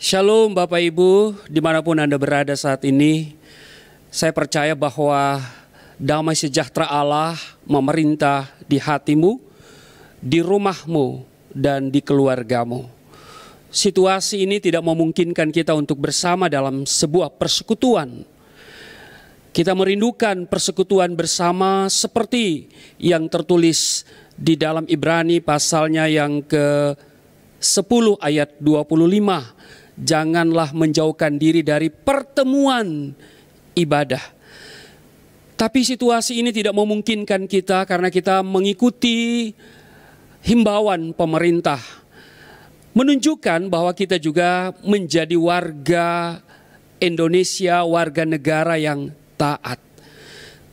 Shalom Bapak Ibu, dimanapun Anda berada saat ini. Saya percaya bahwa damai sejahtera Allah memerintah di hatimu, di rumahmu, dan di keluargamu. Situasi ini tidak memungkinkan kita untuk bersama dalam sebuah persekutuan. Kita merindukan persekutuan bersama seperti yang tertulis di dalam Ibrani pasalnya yang ke-10 ayat 25. Janganlah menjauhkan diri dari pertemuan ibadah. Tapi situasi ini tidak memungkinkan kita karena kita mengikuti himbauan pemerintah. Menunjukkan bahwa kita juga menjadi warga Indonesia, warga negara yang taat.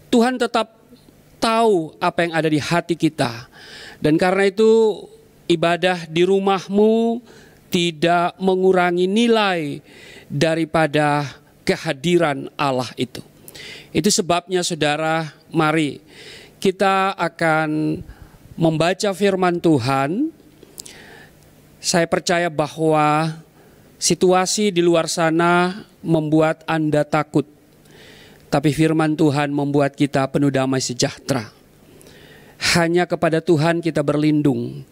Tuhan tetap tahu apa yang ada di hati kita. Dan karena itu ibadah di rumahmu tidak mengurangi nilai daripada kehadiran Allah itu. Itu sebabnya saudara, mari kita akan membaca firman Tuhan. Saya percaya bahwa situasi di luar sana membuat Anda takut. Tapi firman Tuhan membuat kita penuh damai sejahtera. Hanya kepada Tuhan kita berlindung.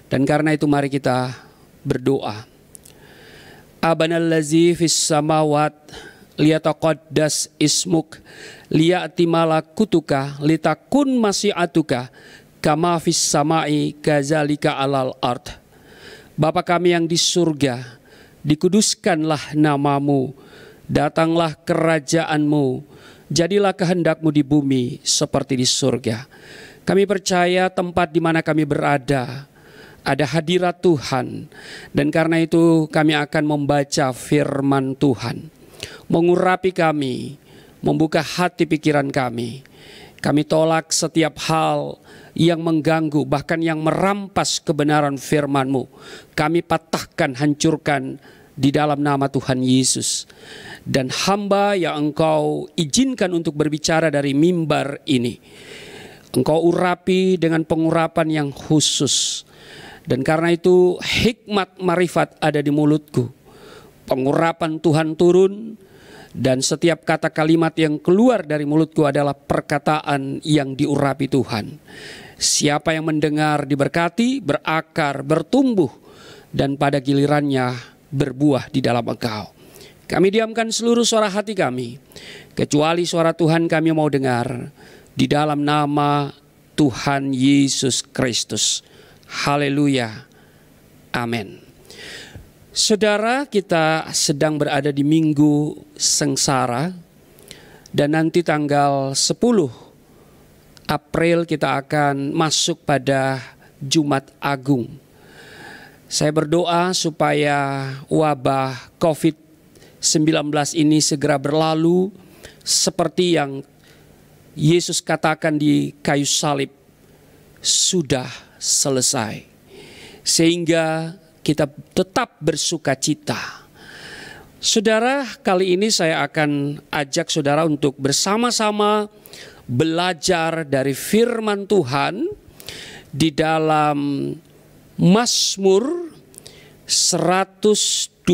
Dan karena itu mari kita berdoa. Abanallazi fis samawat liyataqaddas ismuk liya'ti malakutuka litakun masyiatuka kama fis samai kazalika alal ard. Bapa kami yang di surga, dikuduskanlah namamu, datanglah kerajaanmu, jadilah kehendakmu di bumi seperti di surga. Kami percaya tempat di mana kami berada ada hadirat Tuhan, dan karena itu kami akan membaca firman Tuhan, mengurapi kami, membuka hati pikiran kami. Kami tolak setiap hal yang mengganggu, bahkan yang merampas kebenaran firman-Mu. Kami patahkan, hancurkan di dalam nama Tuhan Yesus. Dan hamba yang Engkau izinkan untuk berbicara dari mimbar ini, Engkau urapi dengan pengurapan yang khusus. Dan karena itu hikmat marifat ada di mulutku. Pengurapan Tuhan turun. Dan setiap kata kalimat yang keluar dari mulutku adalah perkataan yang diurapi Tuhan. Siapa yang mendengar diberkati, berakar, bertumbuh. Dan pada gilirannya berbuah di dalam Engkau. Kami diamkan seluruh suara hati kami. Kecuali suara Tuhan kami mau dengar. Di dalam nama Tuhan Yesus Kristus. Haleluya. Amin. Saudara, kita sedang berada di minggu sengsara. Dan nanti tanggal 10 April kita akan masuk pada Jumat Agung. Saya berdoa supaya wabah COVID-19 ini segera berlalu seperti yang Yesus katakan di kayu salib, sudah selesai. Sehingga kita tetap bersuka cita. Saudara, kali ini saya akan ajak saudara untuk bersama-sama belajar dari firman Tuhan di dalam Mazmur 124.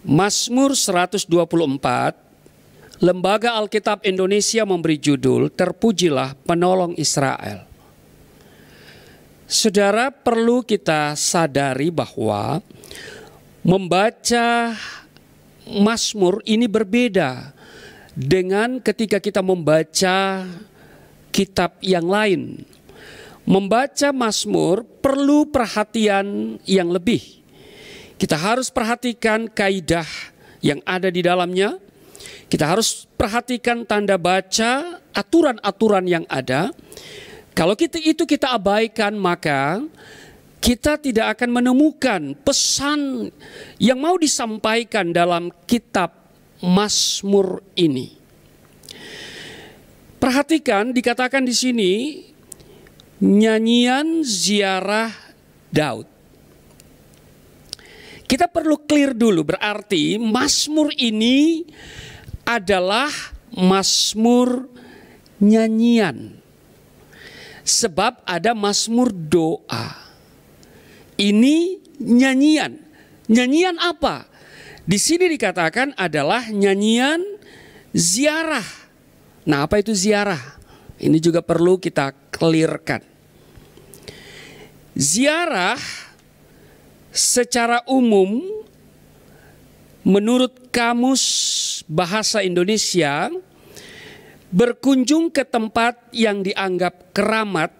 Mazmur 124, Lembaga Alkitab Indonesia memberi judul Terpujilah Penolong Israel. Saudara, perlu kita sadari bahwa membaca Mazmur ini berbeda dengan ketika kita membaca kitab yang lain. Membaca Mazmur perlu perhatian yang lebih. Kita harus perhatikan kaidah yang ada di dalamnya. Kita harus perhatikan tanda baca, aturan-aturan yang ada. Kalau kita abaikan, maka kita tidak akan menemukan pesan yang mau disampaikan dalam kitab Mazmur ini. Perhatikan, dikatakan di sini nyanyian ziarah Daud. Kita perlu clear dulu, berarti Mazmur ini adalah Mazmur nyanyian. Sebab ada Mazmur doa. Ini nyanyian. Nyanyian apa? Di sini dikatakan adalah nyanyian ziarah. Nah, apa itu ziarah? Ini juga perlu kita clearkan. Ziarah secara umum menurut Kamus Bahasa Indonesia berkunjung ke tempat yang dianggap keramat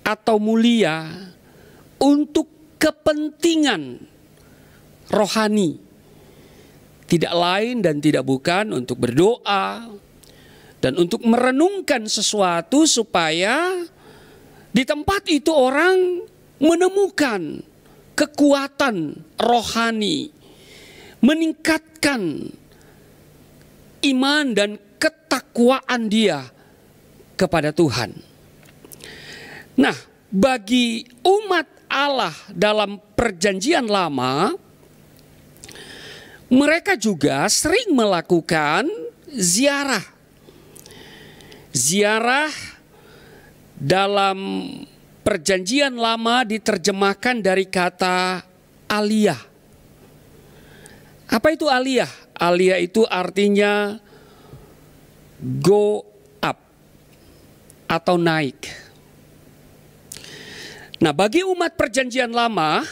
atau mulia untuk kepentingan rohani. Tidak lain dan tidak bukan untuk berdoa dan untuk merenungkan sesuatu supaya di tempat itu orang menemukan kekuatan rohani, meningkatkan iman dan ketakwaan dia kepada Tuhan. Nah, bagi umat Allah dalam Perjanjian Lama, mereka juga sering melakukan ziarah. Ziarah dalam Perjanjian Lama diterjemahkan dari kata aliyah. Apa itu aliyah? Aliyah itu artinya go up atau naik. Nah, bagi umat Perjanjian Lama,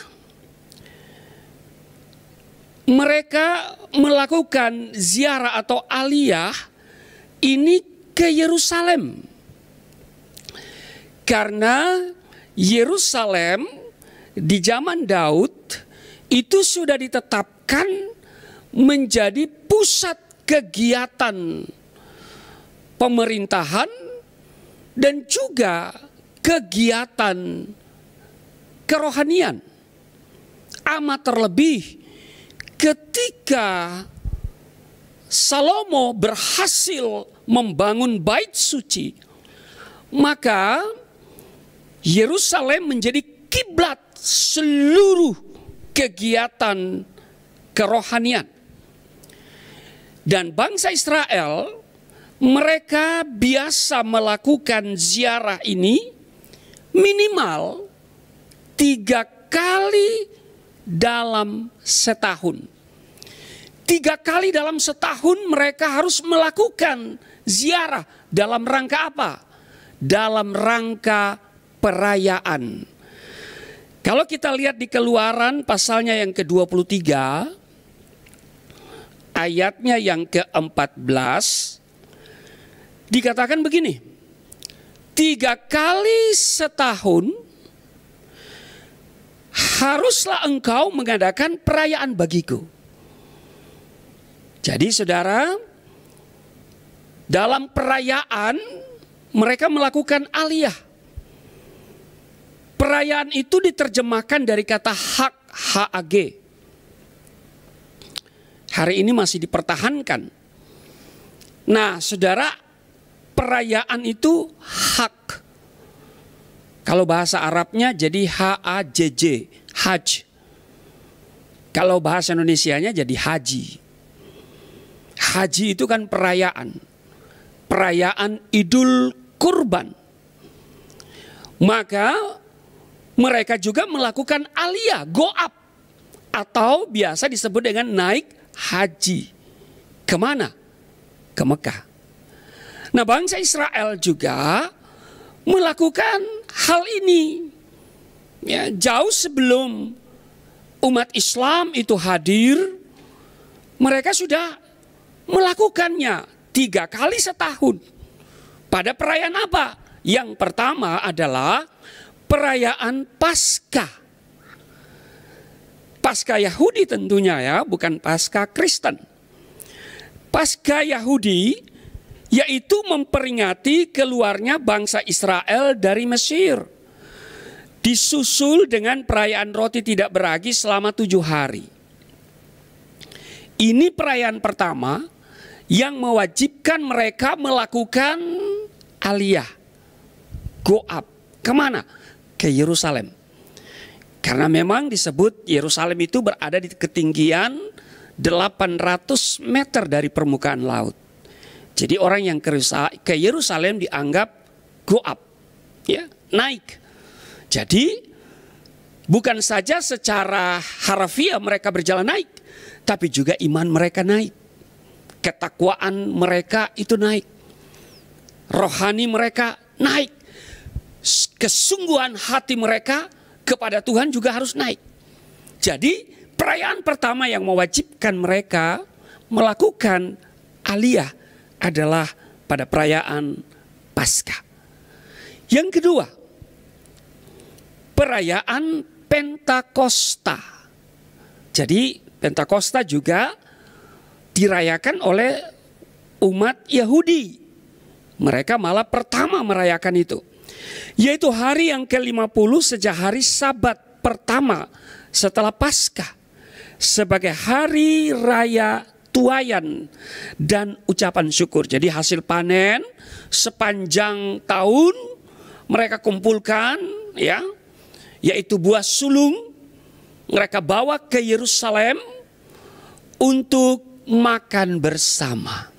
mereka melakukan ziarah atau aliyah ini ke Yerusalem. Karena Yerusalem di zaman Daud itu sudah ditetapkan menjadi pusat kegiatan pemerintahan dan juga kegiatan kerohanian. Amat terlebih ketika Salomo berhasil membangun bait suci, maka Yerusalem menjadi kiblat seluruh kegiatan kerohanian. Dan bangsa Israel, mereka biasa melakukan ziarah ini minimal 3 kali dalam setahun. 3 kali dalam setahun mereka harus melakukan ziarah. Dalam rangka apa? Dalam rangka perayaan. Kalau kita lihat di Keluaran pasalnya yang ke-23, ayatnya yang ke-14, dikatakan begini, 3 kali setahun haruslah engkau mengadakan perayaan bagiku. Jadi saudara, dalam perayaan mereka melakukan aliyah. Perayaan itu diterjemahkan dari kata hak, HAG. Hari ini masih dipertahankan. Nah saudara, perayaan itu hak. Kalau bahasa Arabnya jadi HAJJ, Haj. Kalau bahasa Indonesianya jadi haji. Haji itu kan perayaan. Perayaan Idul Kurban. Maka mereka juga melakukan aliyah, go up. Atau biasa disebut dengan naik haji. Kemana? Ke Mekah. Nah, bangsa Israel juga melakukan hal ini. Ya, jauh sebelum umat Islam itu hadir, mereka sudah melakukannya 3 kali setahun. Pada perayaan apa? Yang pertama adalah perayaan Paskah. Paskah Yahudi tentunya ya, bukan Paskah Kristen. Paskah Yahudi yaitu memperingati keluarnya bangsa Israel dari Mesir. Disusul dengan perayaan roti tidak beragi selama 7 hari. Ini perayaan pertama yang mewajibkan mereka melakukan aliyah, go up. Kemana? Ke Yerusalem. Karena memang disebut Yerusalem itu berada di ketinggian 800 meter dari permukaan laut. Jadi orang yang ke Yerusalem dianggap go up, ya, naik. Jadi Bukan saja secara harfiah mereka berjalan naik, tapi juga iman mereka naik. Ketakwaan mereka itu naik. Rohani mereka naik. Kesungguhan hati mereka kepada Tuhan juga harus naik. Jadi perayaan pertama yang mewajibkan mereka melakukan aliyah adalah pada perayaan Paskah. Yang kedua, perayaan Pentakosta. Jadi Pentakosta juga dirayakan oleh umat Yahudi. Mereka malah pertama merayakan itu, yaitu hari yang ke-50 sejak hari Sabat pertama setelah Paskah, sebagai hari raya tuayan dan ucapan syukur. Jadi hasil panen sepanjang tahun mereka kumpulkan, ya, yaitu buah sulung, mereka bawa ke Yerusalem untuk makan bersama.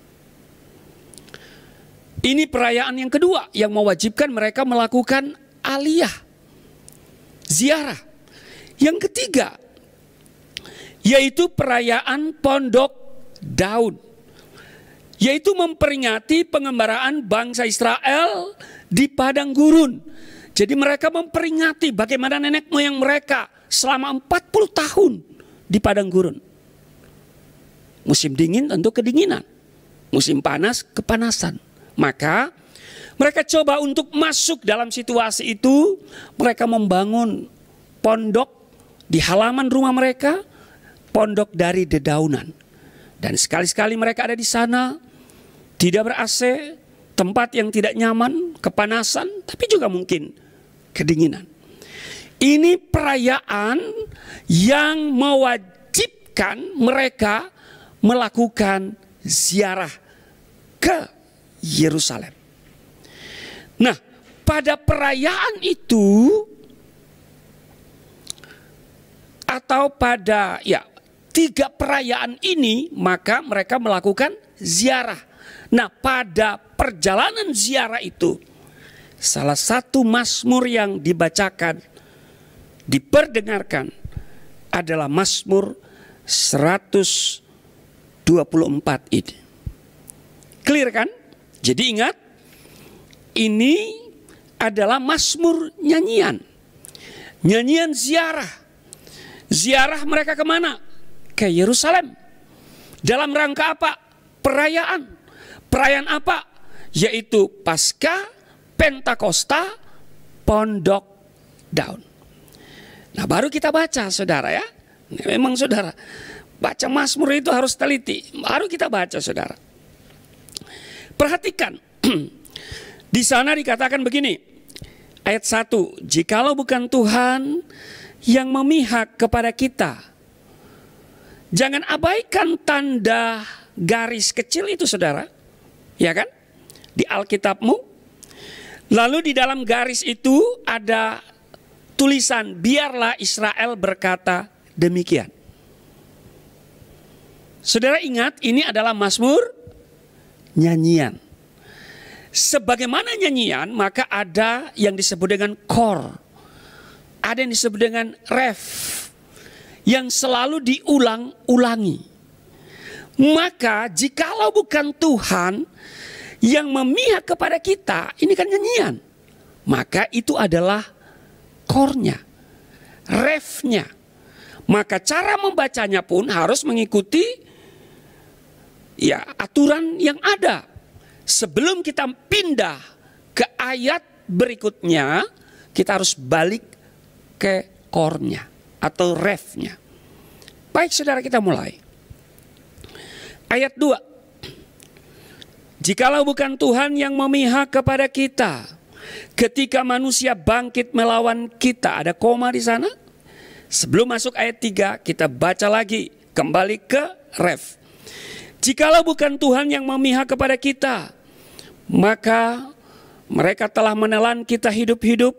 Ini perayaan yang kedua yang mewajibkan mereka melakukan aliyah, ziarah. Yang ketiga, yaitu perayaan Pondok Daud, yaitu memperingati pengembaraan bangsa Israel di padang gurun. Jadi mereka memperingati bagaimana nenek moyang mereka selama 40 tahun di padang gurun. Musim dingin tentu kedinginan, musim panas kepanasan. Maka mereka coba untuk masuk dalam situasi itu. Mereka membangun pondok di halaman rumah mereka, pondok dari dedaunan. Dan sekali-sekali mereka ada di sana, tidak ber-AC, tempat yang tidak nyaman, kepanasan, tapi juga mungkin kedinginan. Ini perayaan yang mewajibkan mereka melakukan ziarah ke Yerusalem. Nah, pada perayaan itu, atau pada tiga perayaan ini, maka mereka melakukan ziarah. Nah, pada perjalanan ziarah itu, salah satu mazmur yang dibacakan, diperdengarkan adalah Mazmur 124 ini. Clear kan? Jadi ingat, ini adalah mazmur nyanyian. Nyanyian ziarah. Ziarah mereka kemana? Ke Yerusalem. Dalam rangka apa? Perayaan. Perayaan apa? Yaitu Paskah, Pentakosta, Pondok Daud. Nah, baru kita baca, saudara ya. Memang saudara, baca mazmur itu harus teliti. Baru kita baca, saudara. Perhatikan. Di sana dikatakan begini. Ayat 1. Jikalau bukan Tuhan yang memihak kepada kita. Jangan abaikan tanda garis kecil itu, saudara. Ya kan? Di Alkitabmu. Lalu di dalam garis itu ada tulisan, biarlah Israel berkata demikian. Saudara ingat, ini adalah mazmur nyanyian. Sebagaimana nyanyian, maka ada yang disebut dengan kor. Ada yang disebut dengan ref. Yang selalu diulang-ulangi. Maka jikalau bukan Tuhan yang memihak kepada kita, ini kan nyanyian, maka itu adalah kornya, refnya. Maka cara membacanya pun harus mengikuti aturan yang ada. Sebelum kita pindah ke ayat berikutnya, kita harus balik ke kornya atau refnya. Baik, saudara, kita mulai. Ayat 2. Jikalau bukan Tuhan yang memihak kepada kita, ketika manusia bangkit melawan kita, ada koma di sana. Sebelum masuk ayat 3, kita baca lagi, kembali ke ref. Jikalau bukan Tuhan yang memihak kepada kita, maka mereka telah menelan kita hidup-hidup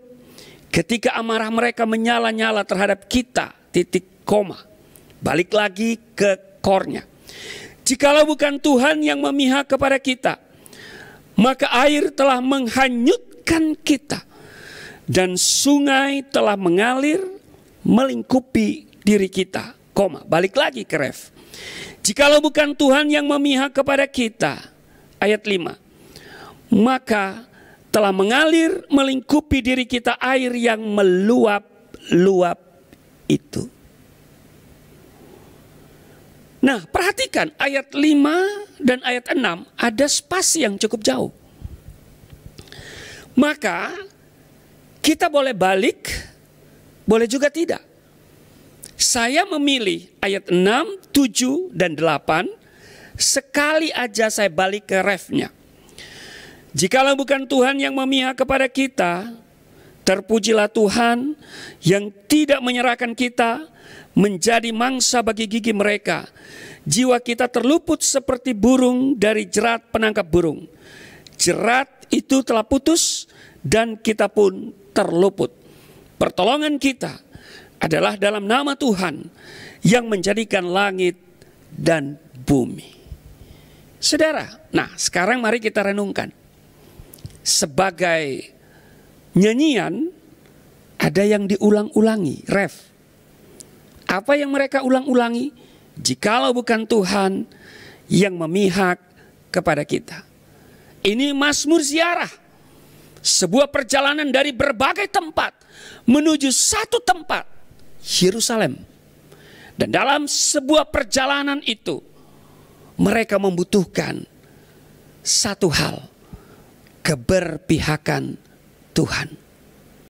ketika amarah mereka menyala-nyala terhadap kita, titik koma. Balik lagi ke kornya. Jikalau bukan Tuhan yang memihak kepada kita, maka air telah menghanyutkan kita, dan sungai telah mengalir melingkupi diri kita, balik lagi ke ref. Jikalau bukan Tuhan yang memihak kepada kita, ayat 5, maka telah mengalir melingkupi diri kita air yang meluap-luap itu. Nah, perhatikan ayat 5 dan ayat 6 ada spasi yang cukup jauh. Maka kita boleh balik, boleh juga tidak. Saya memilih ayat 6, 7, dan 8. Sekali aja saya balik ke refnya. Jikalau bukan Tuhan yang memihak kepada kita, terpujilah Tuhan yang tidak menyerahkan kita menjadi mangsa bagi gigi mereka. Jiwa kita terluput seperti burung dari jerat penangkap burung. Jerat itu telah putus dan kita pun terluput. Pertolongan kita adalah dalam nama Tuhan yang menjadikan langit dan bumi. Saudara, nah sekarang mari kita renungkan. Sebagai nyanyian ada yang diulang-ulangi, ref. Apa yang mereka ulang-ulangi? Jikalau bukan Tuhan yang memihak kepada kita. Ini mazmur ziarah. Sebuah perjalanan dari berbagai tempat menuju satu tempat, Yerusalem. Dan dalam sebuah perjalanan itu mereka membutuhkan satu hal, keberpihakan Tuhan.